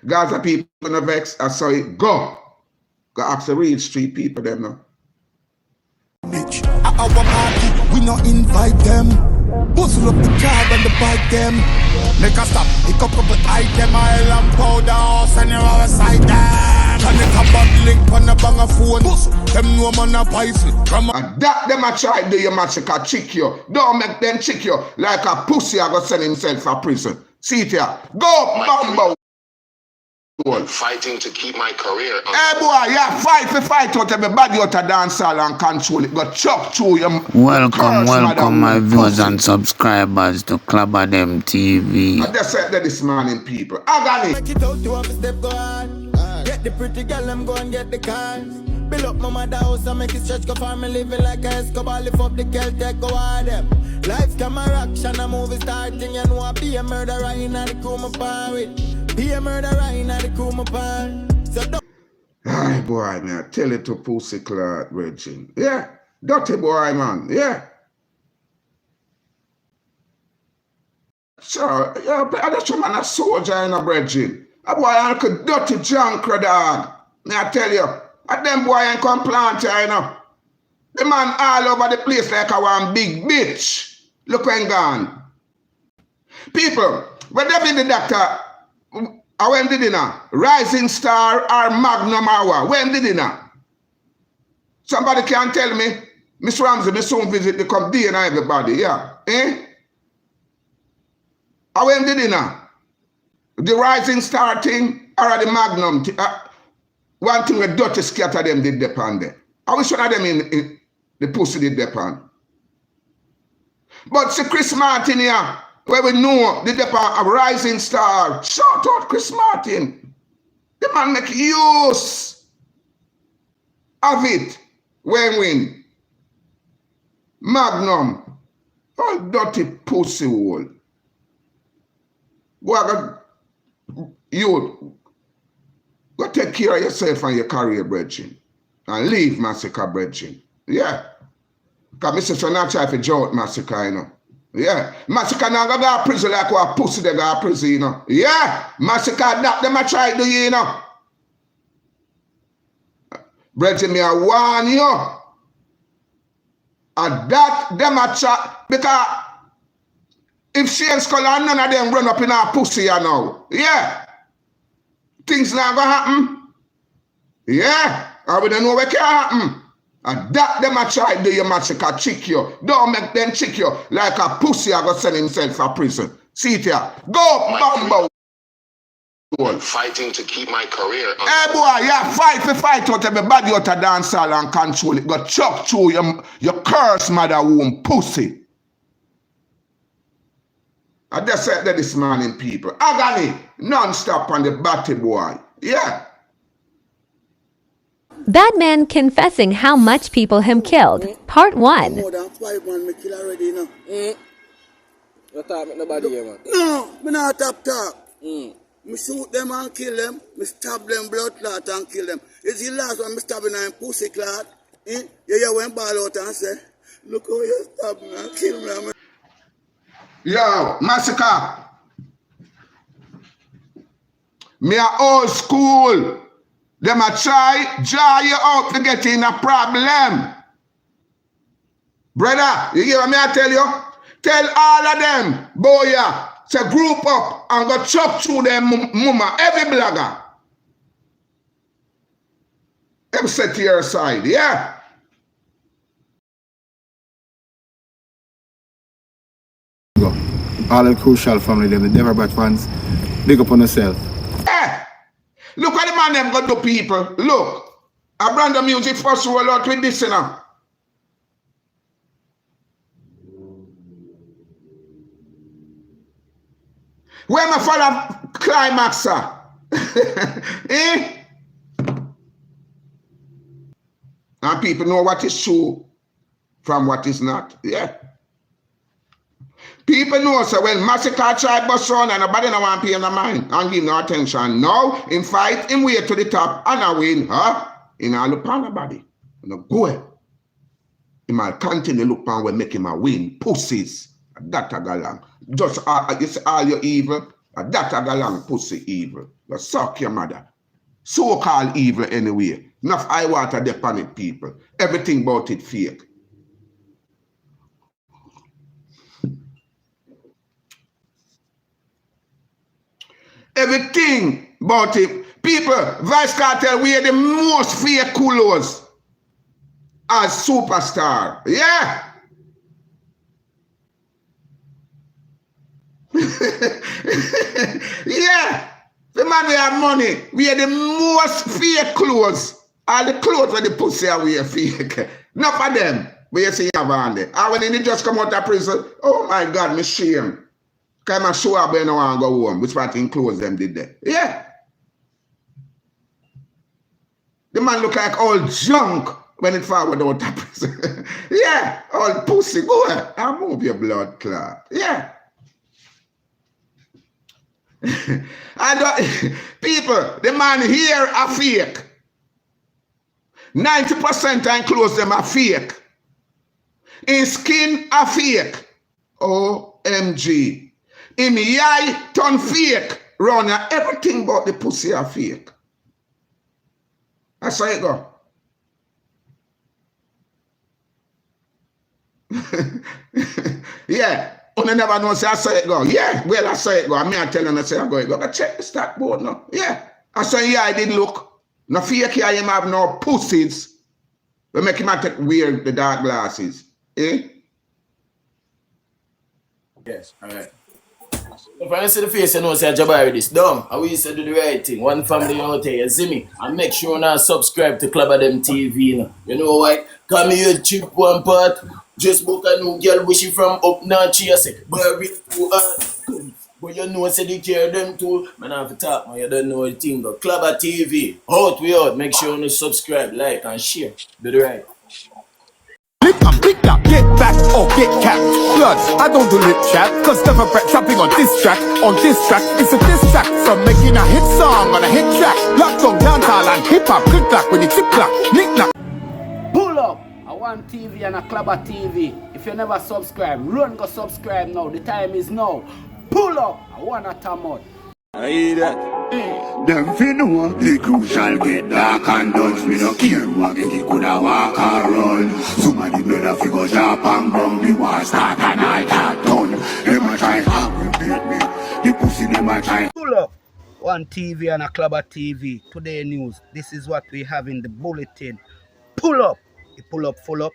Gaza people no vex, I saw it go. Go ask the real street people them now. Bitch, at our party, we not invite them. Bustle up the car and the bike them. Make a stop, pick up the item, oil and powder, house and your other side them. Connect a bad link on the bang of phone. Bustle, them no man a pistol. And that them a try do your Masicka chick you. Don't make them chick you like a pussy I go send himself for prison. See it here. Go bambo. I'm fighting to keep my career. Hey boy, yeah, fight out everybody out of dancehall and control it. Go chuck through your Welcome my viewers and subscribers to Clubber Them TV. I just said that this morning, people. I got it. Make it out to have a step go on. Get the pretty girl, I'm go and get the cars. Build up my mother house and make it stretch, go farm and living like a Escobar. Lift up the Celtic, go on them. Life's camera action, a movie starting. You know I be a murderer in the crew my par with. Be a murderer in the crew my par. So don't. Ay boy, man, tell it to pussy clot, Virgin. Yeah, dirty boy, man. Yeah. So, yeah, that's man a soldier in a Virgin. A boy ain't a dirty junk dog. May I tell you, a them boy ain't come plant here, you know. The man all over the place like a one big bitch. Look when gone. People, when they been the doctor, when did it now? Rising Star or Magnum Hour? When did it now? Somebody can tell me, Miss Ramsey, me soon visit the come D and everybody, yeah. Eh? When did it now? The Rising Star thing or the Magnum thing? One thing with dirty scatter them did depend there. I wish one of them in the pussy did depend. But see Chris Martin here, where we know the depend of Rising Star. Shout out Chris Martin. The man make use of it when win. Magnum. All dirty pussy hole. Boy, you go take care of yourself and your career, brethren. And leave Masicka, brethren. Yeah. Because Mr. So not try to joke Masicka, you know. Yeah. Masicka now go to prison like what pussy they go to prison, you know. Yeah. Masicka that them a try to do, you know. Brethren, me a warn you. And that them a try, because if Shane Skull and none of them run up in our pussy, you know. Yeah. Things not gonna happen. Yeah. I we don't know what can happen. And that them a try do your Masicka chick you. Don't make them chick you like a pussy I go send himself for prison. See it here. Go bambo. I'm fighting to keep my career. Hey boy, yeah, fight out everybody out of dancehall and control it. Go chuck through your curse mother womb pussy. I just said that this morning, people. Agony, non-stop on the batty boy. Yeah. That man confessing how much people him killed. Part 1. More than 5 man me kill already, you know. You talk with nobody here, man? No, me not talk. Me shoot them and kill them. Me stab them blood clot and kill them. Is the last one me stabbing in pussy clot? You went ball out and say, look how you stab me and kill me. Yo, Masicka. Me a old school. Them a try draw you out to get in a problem. Brother, you hear what me I tell you? Tell all of them, boy, say group up and go chop through them mama, every blogger. Them set to your side, yeah? All the crucial family, them, the Deva Bratt fans, big up on yourself. Yeah. Look what the man them got to people. Look. A brand of music first roll out with this, you know. Where my father climax, sir? Eh? And people know what is true from what is not. Yeah. People know, so when Masicka try bust on and nobody no want to pay no mind and give no attention. Now, in fight, him way to the top and I win, huh? In all look on nobody. No go. He might continue look on we make him a win. Pussies. That a galang. Just you see all your evil And that a galang pussy evil. You suck your mother. So-called evil anyway. Enough eye water depend it, people. Everything about it fake. Everything about it. People, Vybzkartel, we are the most fake coolers as superstar. Yeah. Yeah. The man we have money. We are the most fake clothes. All the clothes where the pussy are we are fake. Not for them. But you see you have on there. And when they just come out of prison, oh my God, me shame. Come and show up when I want to go home. Which part in clothes them did there. Yeah. The man look like all junk when it forward out of prison. Yeah. All pussy. Go ahead. I'll move your blood clot. Yeah. And people, the man here are fake. 90% and clothes them are fake. In skin are fake. OMG. In the eye turn fake. Run everything but the pussy are fake. That's how it go. Yeah. You never know, say I saw it go. Yeah, well, I saw it go. I mean, I tell them, I say, I go. But check the stat board now. Yeah. I saw, yeah, I did look. No fake here, him have no pussies. We make him wear the dark glasses. Eh? Yes, all right. If I see the face, you know, say Jabari this dumb. I will used to do the right thing. One family out here, you see me? And make sure now subscribe to Club of Them TV. You know why? Come here, cheap one part. Just book a new girl wishing from up north. You say, but you know, say they care them too. Man, I have to talk, man. You don't know the thing. But Club of TV, out we out. Make sure you subscribe, like, and share. Do the right. Lick and pick that, get back or get capped. Blood, I don't do lip chat, cause Deva Bratt trapping on this track. On this track, it's a diss track from making a hit song on a hit track. Lockdown, dancehall and hip hop, click clack with the tick clack, nick clack. Pull up! I want TV and a Club of TV. If you never subscribe, run go subscribe now. The time is now. Pull up! I want a tamot. I hear that. Them fi know the crucial get dark and dodge. Me no care who get it coulda walk or run. Somebody better fi go sharp and bum. The war start and all that done. Them a try aggravate me. The pussy them a try. Pull up! One TV and a Club of TV. Today news. This is what we have in the bulletin. Pull up! You pull up, full up.